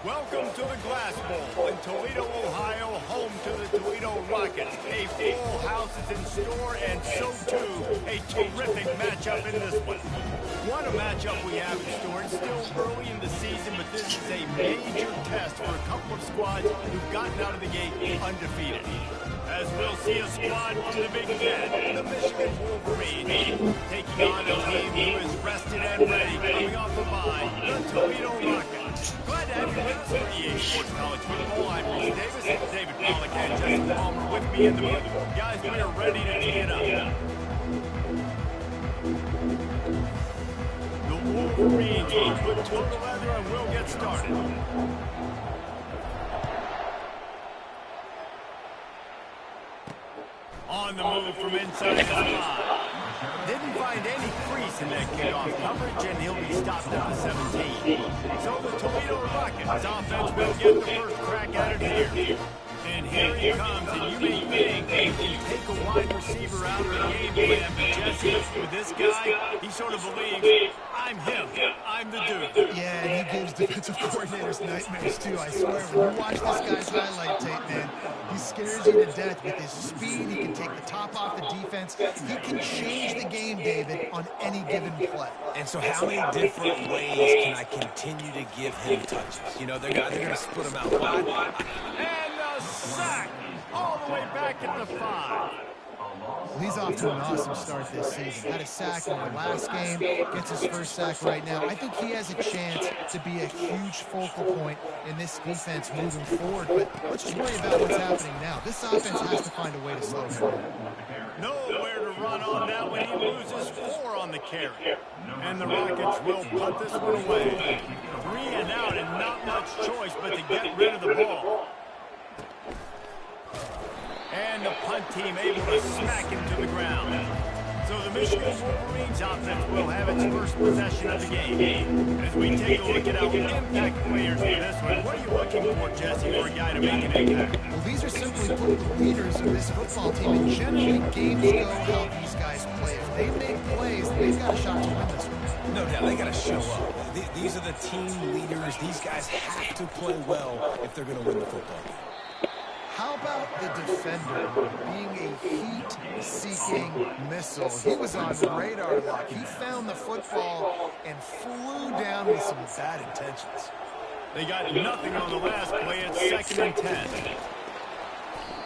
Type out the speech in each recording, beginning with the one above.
Welcome to the Glass Bowl in Toledo, Ohio, home to the Toledo Rockets. A full house is in store, and so too a terrific matchup in this one. What a matchup we have in store. It's still early in the season, but this is a major test for a couple of squads who've gotten out of the gate undefeated. As we'll see a squad from the Big Ten, the Michigan Wolverines, taking on a team who is rested and ready, coming off the bye, the Toledo Rockets. Glad to have you with us for EA Sports College Football. I'm Bruce Davis, David Pollack, and Justin Palmer with me in the booth. Guys, we are ready to tee it up. The Wolverines will put toe to leather and we'll get started. On the move from inside the 5. Didn't find any crease in that kickoff coverage, and he'll be stopped at the 17. So the Toledo Rockets offense will get the first crack at it here. And here he comes, and you may think you take a wide receiver out of the game plan, but Jesse, with this guy, he sort of believes, I'm him, I'm the dude. Yeah, and he gives defensive coordinators nightmares, too, I swear. When you watch this guy's highlight tape, man, he scares you to death with his speed. He can take the top off the defense. He can change the game, David, on any given play. And so how many different ways can I continue to give him touches? You know, they're going to split him out wide. And the sack all the way back at the 5. Well, he's off to an awesome start this season. Had a sack in the last game, gets his first sack right now. I think he has a chance to be a huge focal point in this defense moving forward, but let's just worry about what's happening now. This offense has to find a way to slow him down. Nowhere to run on that when he loses 4 on the carry. And the Rockets will put this one away. 3 and out, and not much choice but to get rid of the ball. And the punt team able to smack him to the ground. So the Michigan Wolverines offense will have its first possession of the game. As we take a look at our impact players for this one, what are you looking for, Jesse, for a guy to make an impact? Well, these are simply put the leaders of this football team. And generally, games go how these guys play. If they make plays, they've got a shot to win this one. No doubt, they got to show up. These are the team leaders. These guys have to play well if they're going to win the football game. How about the defender being a heat-seeking missile? He was on radar lock. He found the football and flew down with some bad intentions. They got nothing on the last play. It's 2nd and 10.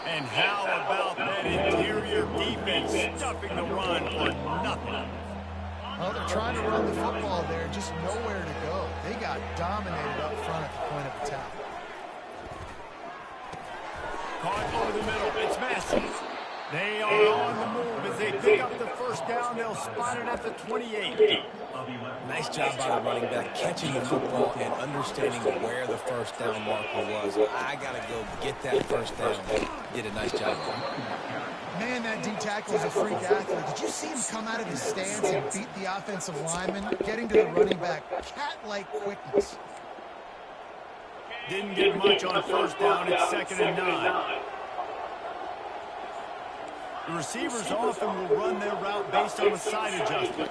And how about that interior defense stuffing the run for nothing? Well, they're trying to run the football there, just nowhere to go. They got dominated up front at the point of attack. Caught over the middle. It's Massey. They are on the move as they pick up the first down. They'll spot it at the 28. Nice job by the running back, catching the football and understanding where the first down marker was. I got to go get that first down. Did a nice job. Man, that D-tackle is a freak athlete. Did you see him come out of his stance and beat the offensive lineman, getting to the running back? Cat-like quickness. Didn't get much on first down. It's 2nd and 9. The receivers often will run their route based on a side adjustment.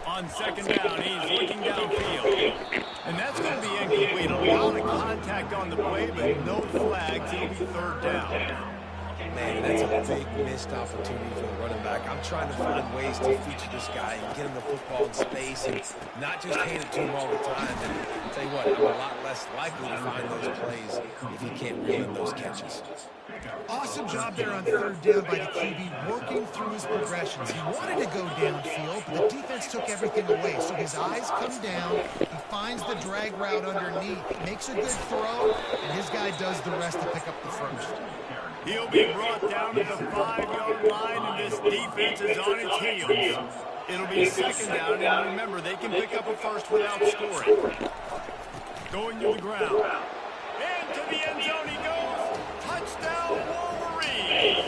On 2nd down, he's looking downfield. And that's going to be incomplete. A lot of contact on the play, but no flags. It'll be 3rd down. Man, that's a big missed opportunity for the running back. I'm trying to find ways to feature this guy and get him the football in space and not just hand it to him all the time. And I'll tell you what, I'm a lot less likely to find those plays if he can't reel in those catches. Awesome job there on 3rd down by the QB, working through his progressions. He wanted to go downfield, but the defense took everything away. So his eyes come down, he finds the drag route underneath, makes a good throw, and his guy does the rest to pick up the first. He'll be brought down to the 5-yard line, and this defense is on its heels. It'll be 2nd down, and remember, they can pick up a first without scoring. Going to the ground. Into the end zone he goes. Touchdown, Wolverines.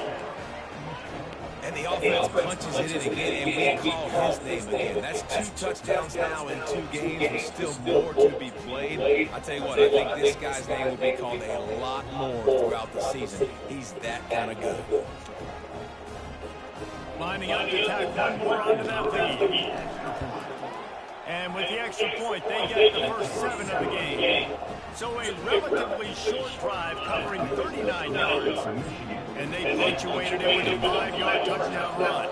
And the offense punches it in again, and we call his name again. That's 2 touchdowns now in 2 games. There's still more to be played. I tell you what, I think this guy's name will be called a lot more throughout the season. He's that kind of good. Lining up to tack one more onto that lead. And with the extra point, they get the first 7 of the game. So a relatively short drive covering 39 yards. And they punctuated it with a 5-yard touchdown run.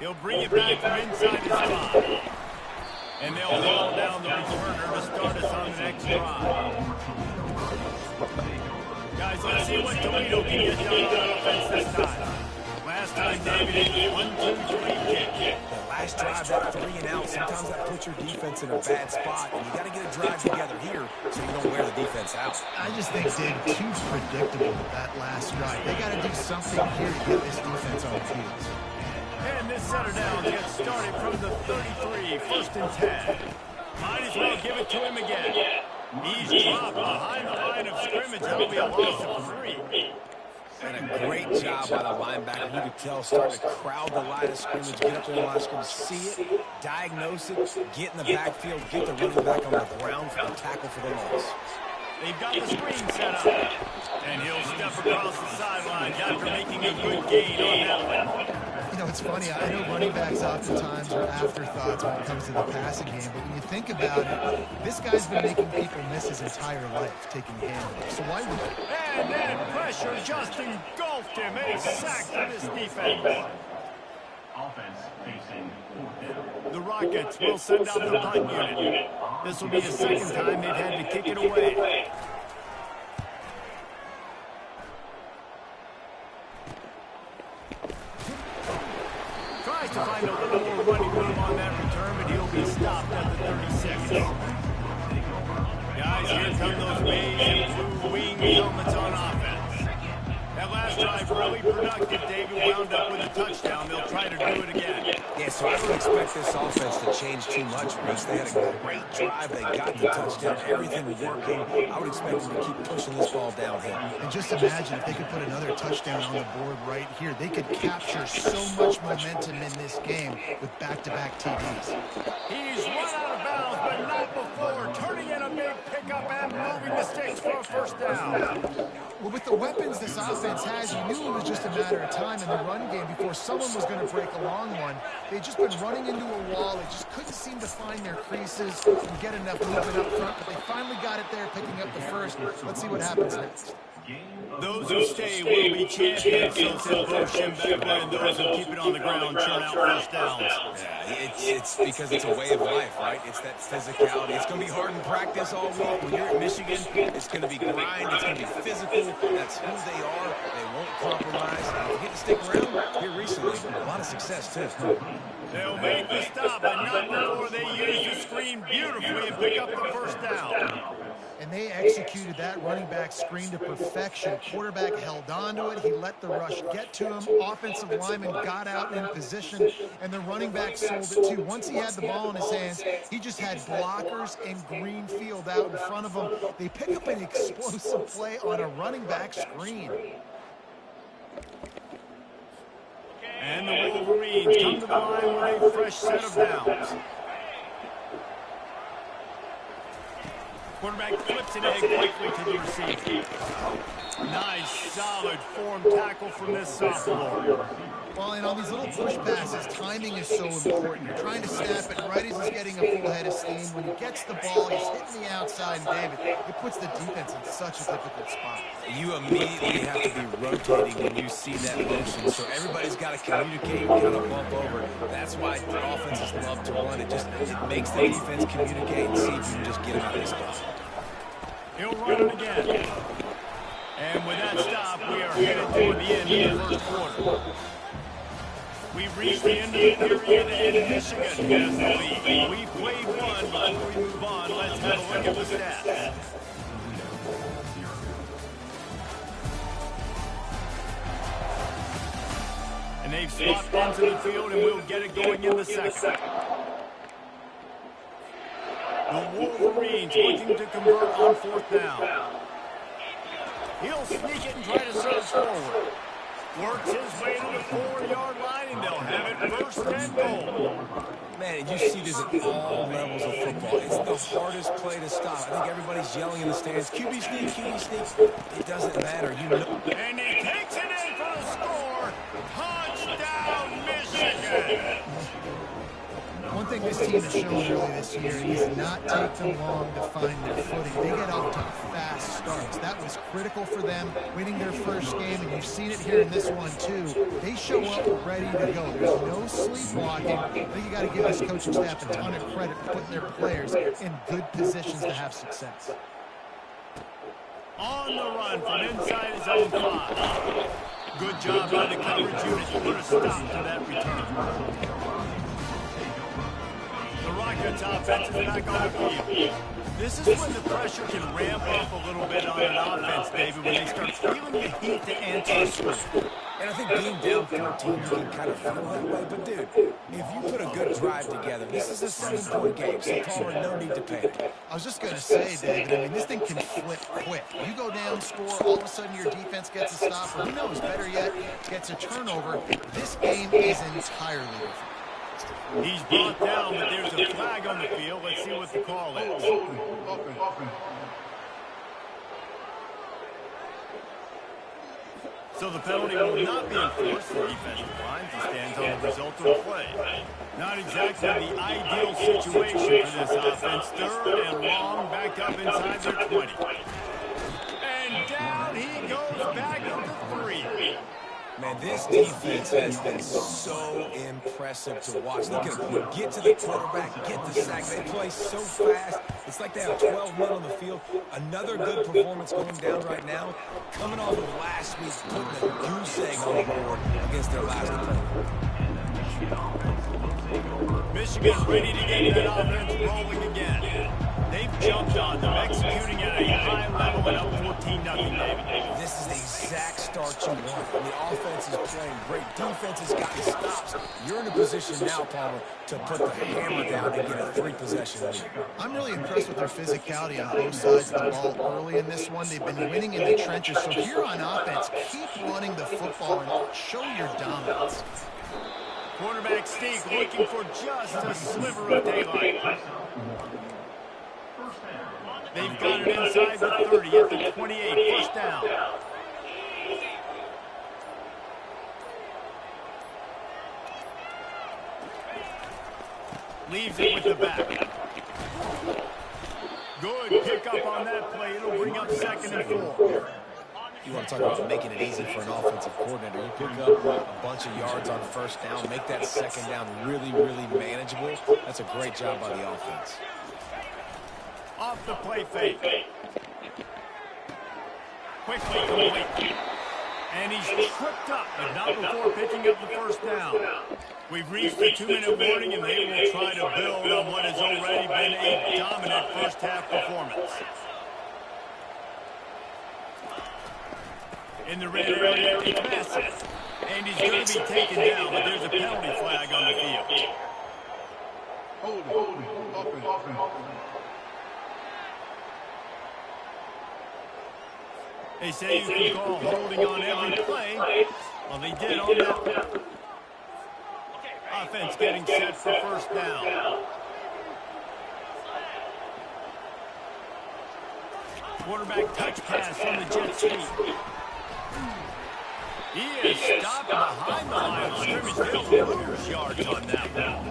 He'll bring it back from inside his 5. And they'll haul down the returner to start us on the next drive. Guys, let's see what Toledo can get done on offense this time. Last time, David, it's 1-2-3 kick. The last drive, that 3 and out, sometimes that puts your defense in a bad spot, and you got to get a drive together here so you don't wear the defense out. I just think, David, too predictable that last drive. They got to do something here to get this defense on the field. And this center down gets started from the 33, 1st and 10. Might as well give it to him again. He's dropped behind the line of scrimmage. That'll be a loss of 3. And a great job by the linebacker. You could tell starting to crowd the line of scrimmage, get up to the line of scrimmage, see it, diagnose it, get in the backfield, get the running back on the ground for the tackle for the loss. They've got the screen set up. And he'll step across the sidelines after making a good gain on that one. You know, it's funny. I know running backs oftentimes are afterthoughts when it comes to the passing game, but when you think about it, this guy's been making people miss his entire life taking handoffs. So why would he? And then pressure just engulfed him. A sack for this defense. Offense facing 4th down. The Rockets will send out the punt unit. This will be the second time they've had to kick it away. Tries to find a little more running room on that return, but he'll be stopped at the 36. Guys, here come those maize and blue wing helmets on offense. That last drive really productive. David wound up with a touchdown. They'll try to do it again. Yeah, so I don't expect this offense to change too much, Reese. They had a great drive. They got the touchdown. Everything was working. I would expect them to keep pushing this ball downhill. And just imagine if they could put another touchdown on the board right here. They could capture so much momentum in this game with back-to-back TDs. He's run out of bounds, but not before turning in a big pickup and moving the sticks for a 1st down. Well, with the weapons this offense has, you knew it was just a matter of time in the run game before someone was going to break a long one. They'd just been running into a wall. They just couldn't seem to find their creases and get enough movement up front, but they finally got it there, picking up the first. Let's see what happens next. Those who stay will be champions, so said Bo Schembechler, and those who keep it on the ground churn out 1st downs. Yeah, it's because it's a way of life, right? It's that physicality. It's going to be hard in practice all week. When you're at Michigan, it's going to be grind. It's going to be physical. That's who they are. They won't compromise. And if you get to stick around here recently, a lot of success, too. They'll make the stop, but not before they use the screen beautifully and pick up the 1st down. And they executed that running back screen to perfection. Quarterback held on to it. He let the rush get to him. Offensive lineman got out in position, and the running back sold it too. Once he had the ball in his hands, he just had blockers and green field out in front of him. They pick up an explosive play on a running back screen. And the Wolverines come to the line with a fresh set of downs. Quarterback flips it in quickly to the receiver. Nice, solid form tackle from this sophomore. Well, and on these little push passes, timing is so important. You're trying to snap it right as he's getting a full head of steam. When he gets the ball, he's hitting the outside, and David, it puts the defense in such a difficult spot. You immediately have to be rotating when you see that motion, so everybody's got to communicate and kind of bump over. That's why the offenses love to run. It makes the defense communicate and see if you can just get him out of this spot. He'll run it again. And with that stop, we are headed toward the end of the 1st quarter. We've reached the end of the period, and Michigan has the lead. We've played one. Before we move on, let's have a look at the stats. And they've swapped into the field, and we'll get it going in the second. The Wolverines looking to convert on 4th down. He'll sneak it and try to surge forward. Works his way to the 4-yard line, and they'll have it 1st and goal. Man, you see this at all levels of football. It's the hardest play to stop. I think everybody's yelling in the stands, QB sneak, QB sneak. It doesn't matter. You know. And he takes it in for the score. Touchdown, Michigan. thing this team has shown early this year, it does not take them long to find their footing. They get off to fast starts. That was critical for them winning their first game, and you've seen it here in this one too. They show up ready to go. There's no sleepwalking. I think you got to give this coaching staff a ton of credit for putting their players in good positions to have success. On the run from inside his own 5. Good job by the coverage unit to put a stop to that return. The Rockets offense is back on the field. This is when the pressure can ramp up a little bit on an offense, David, when they start feeling the heat to answer a score. And I think being down 14, you can kind of feel that way. But, dude, if you put a good drive together, this is a 7-point game, so Palmer, no need to panic. I was just going to say, David, I mean, this thing can flip quick. You go down, score, all of a sudden your defense gets a stop, or who knows, better yet, gets a turnover. This game is entirely different. He's brought down, but there's a flag on the field. Let's see what the call is. So the penalty will not be enforced. The defensive line stands on the result of the play. Not exactly the ideal situation for this offense. 3rd and long, back up inside their 20. And down he goes back into 3. Man, this defense has been so impressive to watch. Look at them get to the quarterback, get the sack. They play so fast. It's like they have 12 men on the field. Another good performance going down right now. Coming off of last week, putting a goose egg on the board against their last opponent. Michigan ready to get that offense rolling again. They've jumped on them, executing at a high level and up 14-0, David. This is the exact start you want. And the offense is playing great. Defense has gotten stops. You're in a position now, Palmer, to put the hammer down and get a 3-possession lead. I'm really impressed with their physicality on both sides of the ball early in this one. They've been winning in the trenches. So here on offense, keep running the football and show your dominance. Quarterback Steve looking for just a sliver of daylight. They've got it inside the 30 at the 28. First down. Leaves it with the back. Good pickup on that play. It'll bring up 2nd and 4. You want to talk about making it easy for an offensive coordinator. You pick up a bunch of yards on 1st down, make that 2nd down really, really manageable. That's a great job by the offense. Off the play fake. Quickly complete. And he's tripped up, but not before picking up the 1st down. We've reached the 2-minute warning, and they will try to build on what has already been a dominant first-half performance. In the red area, it's massive. And he's going to be taken down, but there's a penalty flag on the field. They say you can call holding on every play. Well, they did on that. Offense getting set for 1st down. Quarterback touch pass on the jet sweep. He is stopped behind the line of scrimmage. They'll lose yards on that one.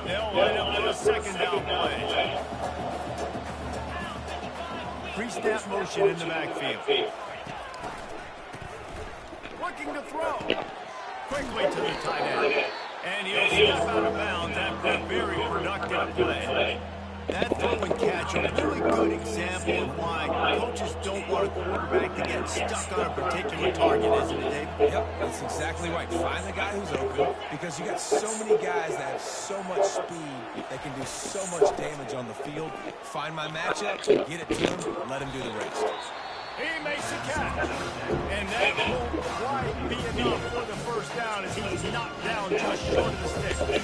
They'll line up for a 2nd down play. Pre-snap motion in the backfield. Looking to throw. Quickly to the tight end. And he'll step out of bounds after a very productive play. That throw and catch a really good example of why coaches don't want a quarterback to get stuck on a particular target, isn't it, Dave? Yep, that's exactly right. Find the guy who's open, because you got so many guys that have so much speed that can do so much damage on the field. Find my matchup, get it to him, let him do the rest. He makes a catch. And that won't quite be enough for the 1st down as he's knocked down just short of the stick.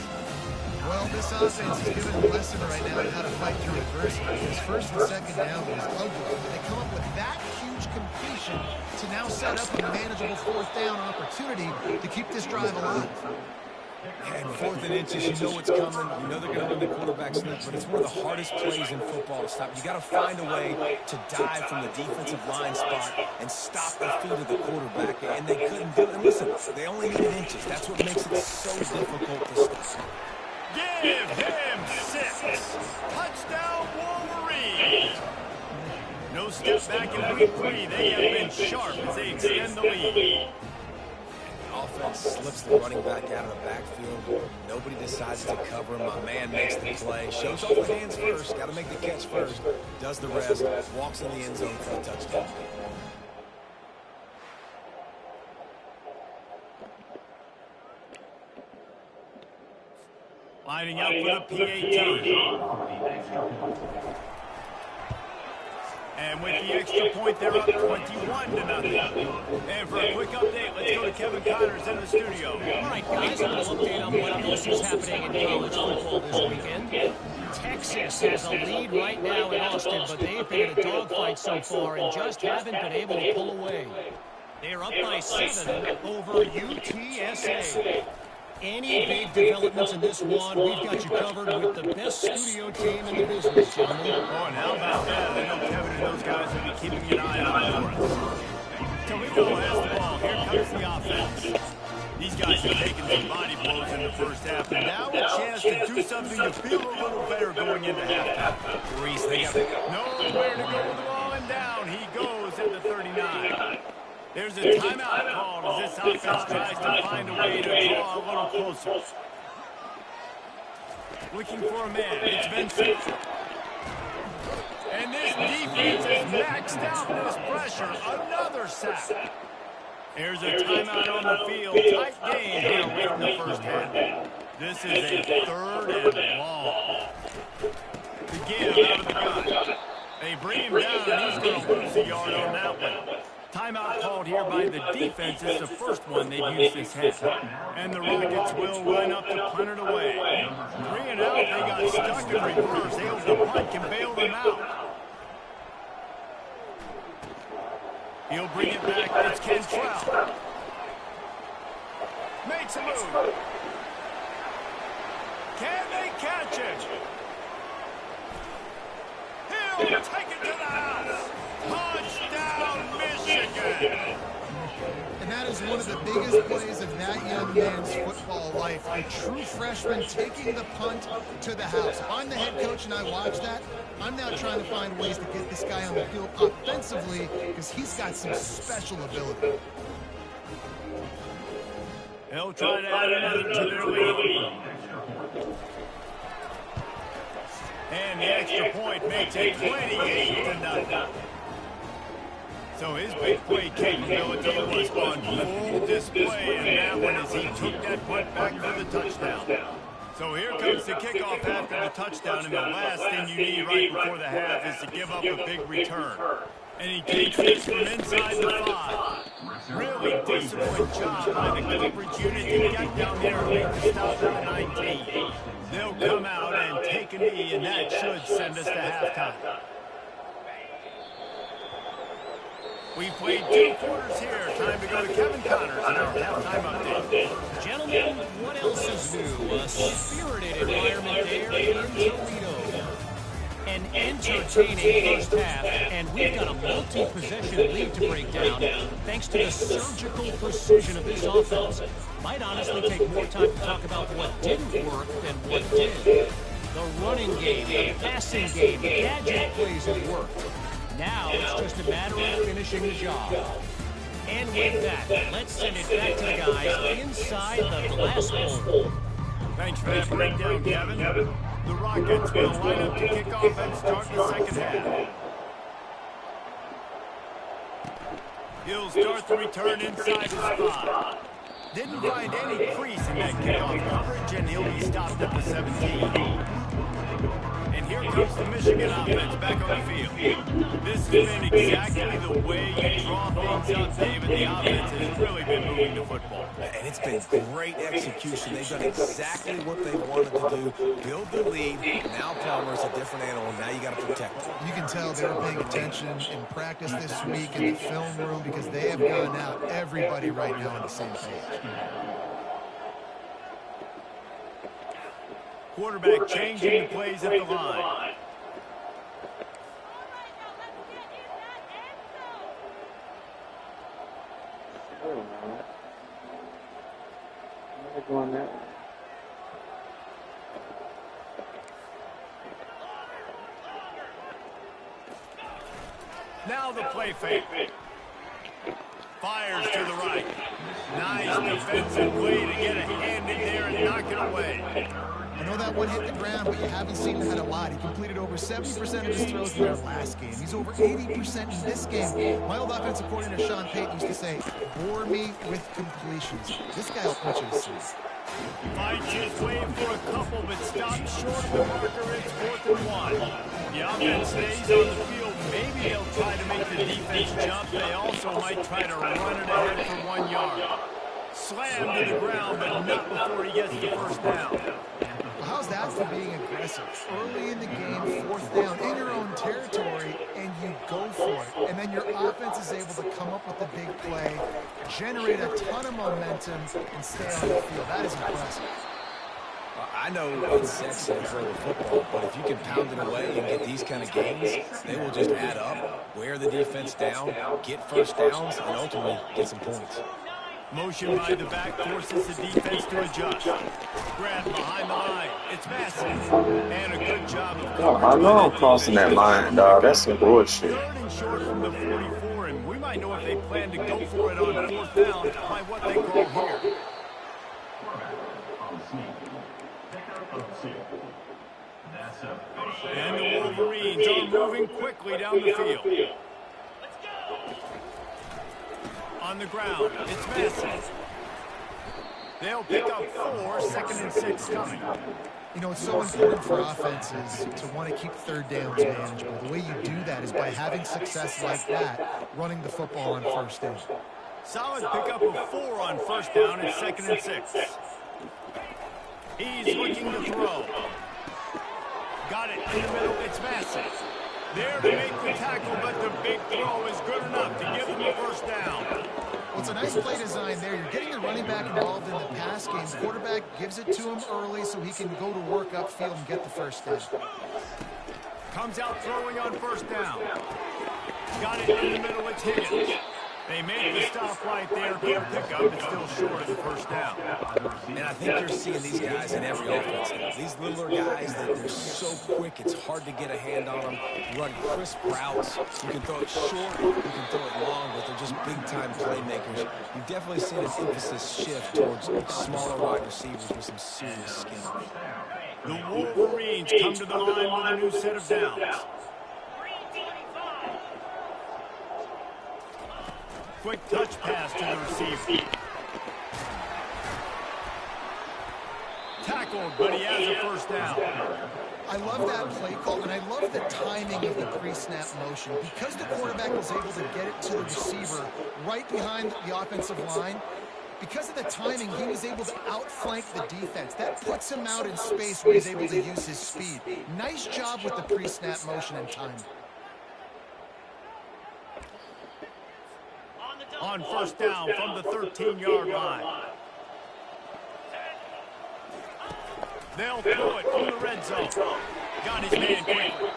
Well, this offense is giving a lesson right now on how to fight through adversity. His 1st and 2nd down was ugly. They come up with that huge completion to now set up a manageable 4th down opportunity to keep this drive alive. And 4th and inches, you know it's coming. You know they're going to run the quarterback sneak, but it's one of the hardest plays in football to stop. You got to find a way to dive from the defensive line spot and stop the feet of the quarterback, and they couldn't do it. And listen, they only needed inches. That's what makes it so difficult to stop. Give him 6. Touchdown, Wolverines. No step back in week 3. They have been sharp as they extend the lead. Offense slips the running back out of the backfield. Nobody decides to cover him. My man makes the play. Shows off the hands first. Got to make the catch first. Does the rest. Walks in the end zone for a touchdown. Lining up for the PAT. And with the extra point, they're up 21-0. And for a quick update, let's go to Kevin Connors in the studio. All right, guys, a little update on what else is happening in college football this weekend. Texas has a lead right now in Austin, but they've been in a dogfight so far and just haven't been able to pull away. They're up by 7 over UTSA. Any big developments in this one, we've got you covered with the best studio team in the business, gentlemen. Oh, and how about that? I know Kevin and those guys will be keeping an eye on it for us. Toledo has the ball. Here comes the offense. These guys have taken some body blows in the first half, and now a chance to do something to feel a little better going into halftime. Reese, they got nowhere to go with the ball, and down he goes at the 39. There's a timeout called as this offense tries to find a way to draw a little closer. Looking for a man. It's Vincent. And this defense is maxed out in this pressure. Another sack. There's a timeout on the field. Tight game here late in the first half. This is a 3rd and long. To give out of the gun. They bring him down, and he's going to lose a yard on that one. Timeout called here by the defense. It's the first one they've used this half. And the Rockets will line up to punt it away. 3 and out, they got stuck in reverse. Hales the punt can bail them out. He'll bring it back. It's Cantrell. Makes a move. Can they catch it? He'll take it to the house. Touchdown, Michigan! And that is one of the biggest plays of that young man's football life. A true freshman taking the punt to the house. If I'm the head coach and I watch that, I'm now trying to find ways to get this guy on the field offensively because he's got some special ability. He'll try to add another to their lead. And the extra point makes it 28-0. So his big play capability was on full display in that one as he took that punt back for the touchdown. So here comes the kickoff after the touchdown, and the last thing you need right before the half is to give up a big return. And he takes this from inside the 5. Really disciplined job by the coverage unit to get down there and make the stop at the 19. They'll come out and take a knee, and that should send us to halftime. We played 2 quarters here. Time to go to Kevin Connors in our halftime update. Gentlemen, what else is new? A spirited environment there in Toledo. An entertaining first half, and we've got a multi-possession lead to break down thanks to the surgical precision of this offense. Might honestly take more time to talk about what didn't work than what did. The running game, the passing game, the gadget plays have worked. Now it's just a matter of finishing the job. And with that, let's send it back to the guys inside the glass bowl. Thanks for that breakdown, Kevin. The Rockets will line up to kick off and start the second half. He'll start the return inside his 5. Didn't find any crease in that kickoff coverage, and he'll be stopped at the 17. And here comes the Michigan offense back on the field. This has been exactly the way you draw things up, David. The offense has really been moving the football. And it's been great execution. They've done exactly what they wanted to do. Build the lead. Now Palmer's a different animal. Now you got to protect him. You can tell they were paying attention in practice this week in the film room because they have gone out, everybody right now on the same page. Quarterback changing the plays at the line. Going that way. Now the play fake. Fires to the right. Nice defensive way to get a hand in there and knock it away. I know that one hit the ground, but you haven't seen him had a lot. He completed over 70% of his throws in their last game. He's over 80% in this game. My old offensive coordinator, Sean Payton, used to say, bore me with completions. This guy will punch his seats. Fights his way for a couple, but stops short of the marker. It's 4th and 1. The offense stays on the field. Maybe they'll try to make the defense jump. They also might try to run it ahead for 1 yard. Slammed to the ground, but not before he gets the first down. How's that for being aggressive? Early in the game, 4th down, in your own territory, and you go for it. And then your offense is able to come up with the big play, generate a ton of momentum, and stay on the field. That is impressive. I know it's sexy to throw the football, but if you can pound it away and get these kind of games, they will just add up, wear the defense down, get first downs, and ultimately get some points. Motion by the back forces the defense to adjust. Grab behind the line. It's massive. And a good job of Oh, I know I'm crossing that line, dog. That's some bullshit. 3rd and short from the 44, and we might know if they plan to go for it on 4th down by what they call here. And the Wolverines are moving quickly down the field. On the ground, it's massive. They'll pick up 4, 2nd and 6 coming. You know, it's so important for offenses to want to keep 3rd downs manageable. The way you do that is by having success like that, running the football on 1st down. Solid pickup of 4 on 1st down. It's 2nd and 6. He's looking to throw. Got it in the middle. It's massive. There to make the tackle, but the big throw is good enough to give them the first down. Well, it's a nice play design there. You're getting the running back involved in the pass game. The quarterback gives it to him early so he can go to work upfield and get the first down. Comes out throwing on 1st down. Got it in the middle. It's Higgins. They make the stop right there. Good pickup. It's still short of the first down. And I think you're seeing these guys in every offense. These littler guys, they're so quick, it's hard to get a hand on them. Run crisp routes. You can throw it short, you can throw it long, but they're just big-time playmakers. You've definitely seen an emphasis shift towards smaller wide receivers with some serious skill. The Wolverines come to the line with a new set of downs. Quick touch pass to the receiver. Tackled, but he has a first down. I love that play call, and I love the timing of the pre-snap motion. Because the quarterback was able to get it to the receiver right behind the offensive line, because of the timing, he was able to outflank the defense. That puts him out in space where he's able to use his speed. Nice job with the pre-snap motion and timing. On 1st down from the 13-yard line. They'll throw it from the red zone. Got his man quickly.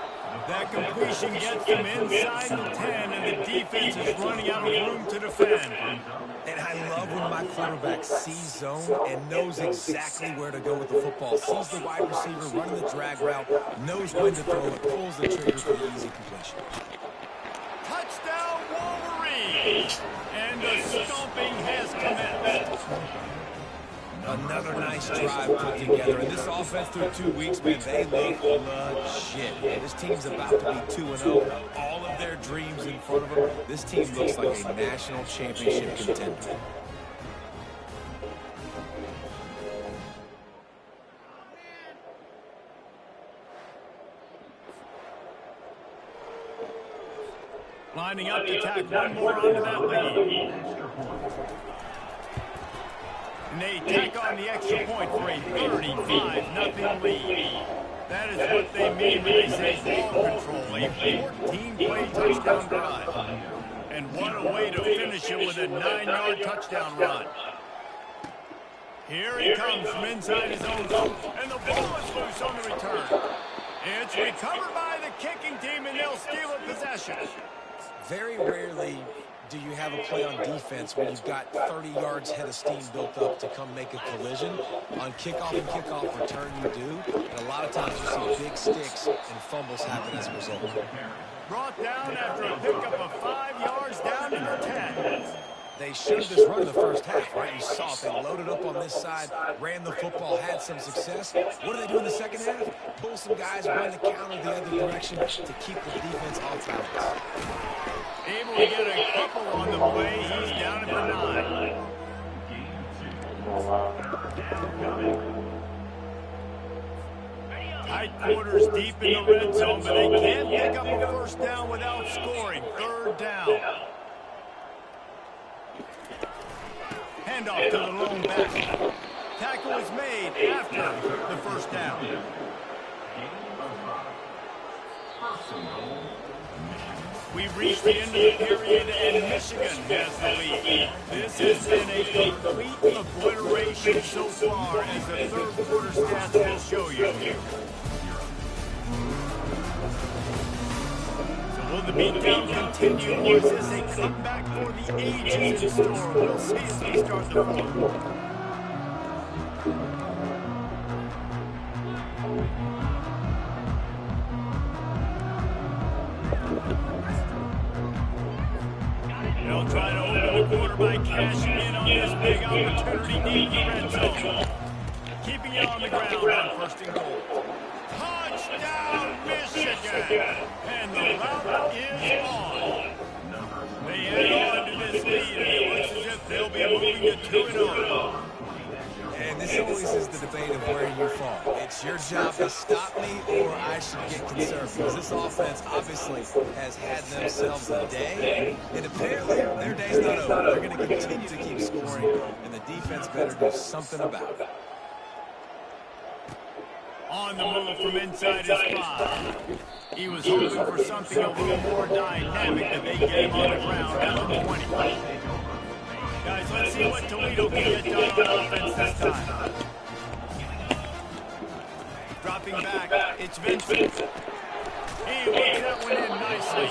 That completion gets them inside the 10, and the defense is running out of room to defend. And I love when my quarterback sees zone and knows exactly where to go with the football. Sees the wide receiver running the drag route, knows when to throw it, pulls the trigger for the easy completion. Touchdown, Wolverines! And the stomping has commenced. Another nice drive put together. And this offense through 2 weeks, man, they look legit. This team's about to be 2-0. All of their dreams in front of them. This team looks like a national championship contender. Lining up to tack one more onto that lead. And they tack on the extra point for a 35-0 lead. That is what they mean when they say ball control. A 14-play touchdown drive. And what a way to finish it with a 9-yard touchdown run. Here he comes from inside his own goal, and the ball is loose on the return. It's recovered by the kicking team, and they'll steal a possession. Very rarely do you have a play on defense where you've got 30 yards head of steam built up to come make a collision. On kickoff and kickoff return, you do. And a lot of times you see big sticks and fumbles happen as a result. Brought down after a pickup of 5 yards down to the 10. They showed this run in the first half, right? You saw it. They loaded up on this side, ran the football, had some success. What do they do in the second half? Pull some guys, run the counter the other direction to keep the defense off balance. Able to get a couple on the play. He's down at the 9. Tight quarters deep in the red zone, but they can't pick up a first down without scoring. Third down. Handoff to the lone back. Tackle was made after the first down. We've reached the end of the period, and Michigan has the lead. This has been a complete obliteration so far, as the third quarter stats will show you. So will the beatdown continue, or is this a comeback for the ages in store? We'll see as we start the fourth. They'll try to open the quarter by cashing in on this big opportunity deep in the red zone. Keeping it on the ground on first and goal. Touchdown, Michigan! And the route is on. They add on to this lead, and it looks as if they'll be moving to 2-0. And this always is the debate of where you fall. It's your job to stop me, or I should get concerned. Because this offense obviously has had themselves a day. And apparently, their day's not over. They're going to continue to keep scoring, and the defense better do something about it. On the move from inside his 5. He was hoping for something a little more dynamic, that they get him on the ground at the 20. Guys, let's see what Toledo can get done on offense this time. Dropping back, it's Vincent. He worked that one in nicely.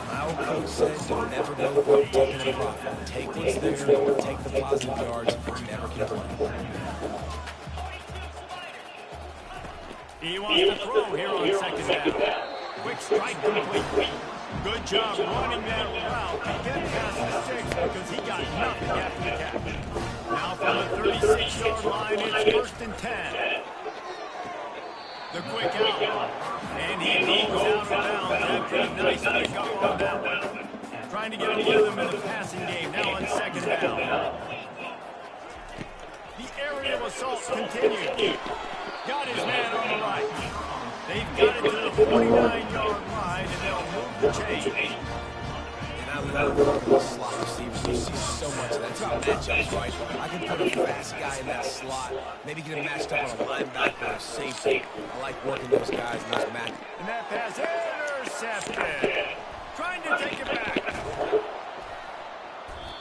My old coach said, don't ever go for taking a profit. Take what's there, take the positive yards, never complain. He wants to throw here on second down. Quick strike complete. Good job running that route to get past the 6 because he got nothing after the catch. Now from the 36-yard line, it's first and 10. The quick out. And he goes out of bounds after a nice pickup on that one. Trying to get a rhythm in the passing game now on second down. The area of assault continues. Got his man on the right. They've got it to the 49-yard line, and they'll move the chain. And I love working with slot receivers. You see so much of that. It's about matchups, right? I can put a fast guy in that slot, maybe get him matched up on a linebacker or a safety. I like working those guys in those matches. And that pass intercepted. Trying to take it back.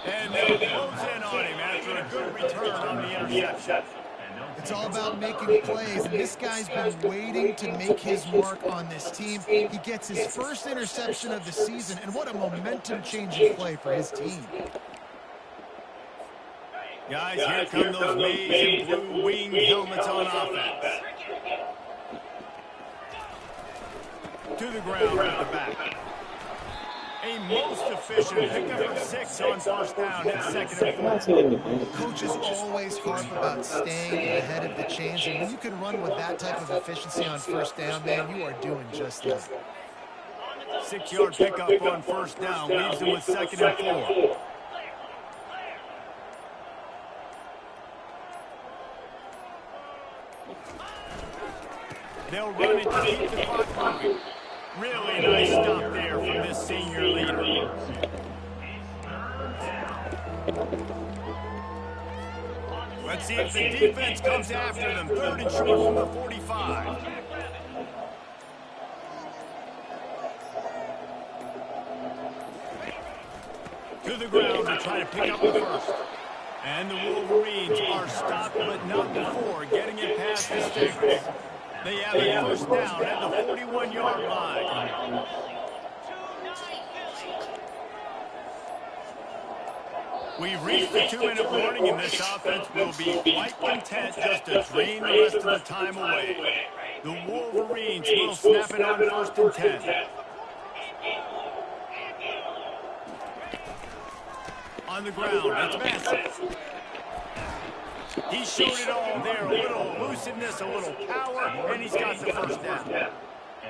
And they'll close in on him after a good return on the interception. It's all about making plays, and this guy's been waiting to make his mark on this team. He gets his first interception of the season, and what a momentum-changing play for his team. Guys, here come those maize and blue winged helmets on offense. To the ground at the back. A most efficient pickup of 6 on first down at second and 4. Coaches always harp about staying ahead of the chains, and when you can run with that type of efficiency on first down, man, you are doing just that. 6-yard pickup on first down leaves them with second and 4. They'll run it to keep the clock moving. Really nice stop there from this senior leader. Let's see if the defense comes after them. Third and short from the 45. To the ground to try to pick up the first. And the Wolverines are stopped, but not before getting it past the sticks. They have a first down at the 41-yard line. We've reached the 2-minute warning, and this offense will be quite content just to drain the rest of the time away. The Wolverines will snap it on 1st and 10. On the ground, it's Massive. He showed it all there, a little elusiveness, a little power, and he's got the first down.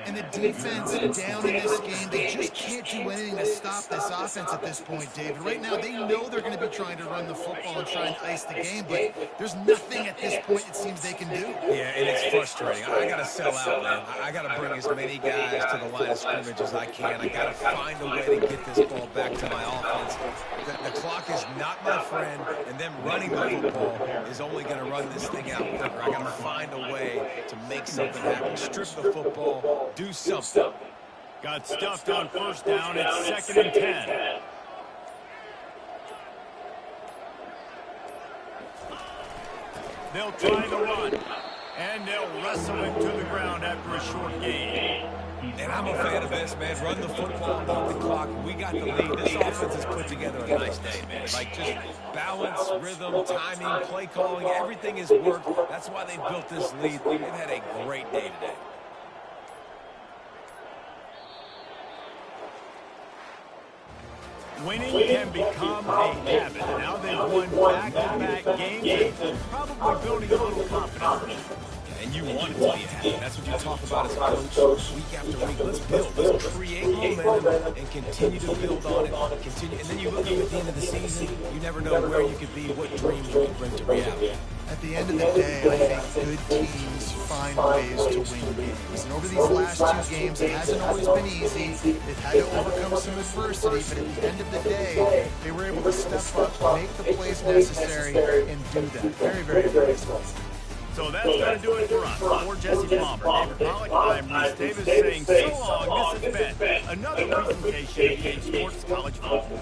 And the defense down in this game, they just can't do anything to stop this offense at this point, David. Right now, they know they're going to be trying to run the football and try and ice the game, but there's nothing at this point it seems they can do. Yeah, and it's frustrating. I got to sell out, man. I got to bring as many guys to the line of scrimmage as I can. I got to find a way to get this ball back to my offense. The clock is not my friend, and them running the football is only going to run this thing out quicker. I got to find a way to make something happen. Strip the football. Do something. Got stuffed on first down. It's 2nd and 10. They'll try the run. And they'll wrestle him to the ground after a short gain. And I'm a fan of this, man. Run the football, beat the clock. We got the lead. This offense has put together a nice day, man. Like, just balance, rhythm, timing, play calling, everything has worked. That's why they built this lead. They've had a great day today. Winning can become a habit. Now they've won back-to-back games and probably building a little confidence. And you want it to be a habit. That's what you talk about as a coach week after week. Let's build. Let's create momentum and continue to build on it. Continue. And then you look up at the end of the season, you never know where you could be, what dreams you could bring to reality. At the end of the day, I think good teams find ways to win games. And over these last 2 games, it hasn't always been easy. They've had to overcome some adversity, but at the end of the day, they were able to step up, make the plays necessary, and do that. Very, very impressive. So that's going to do it for us. For Jesse Palmer, David Pollack, I'm Reese Davis saying so long. This has been another presentation of Sports College Football.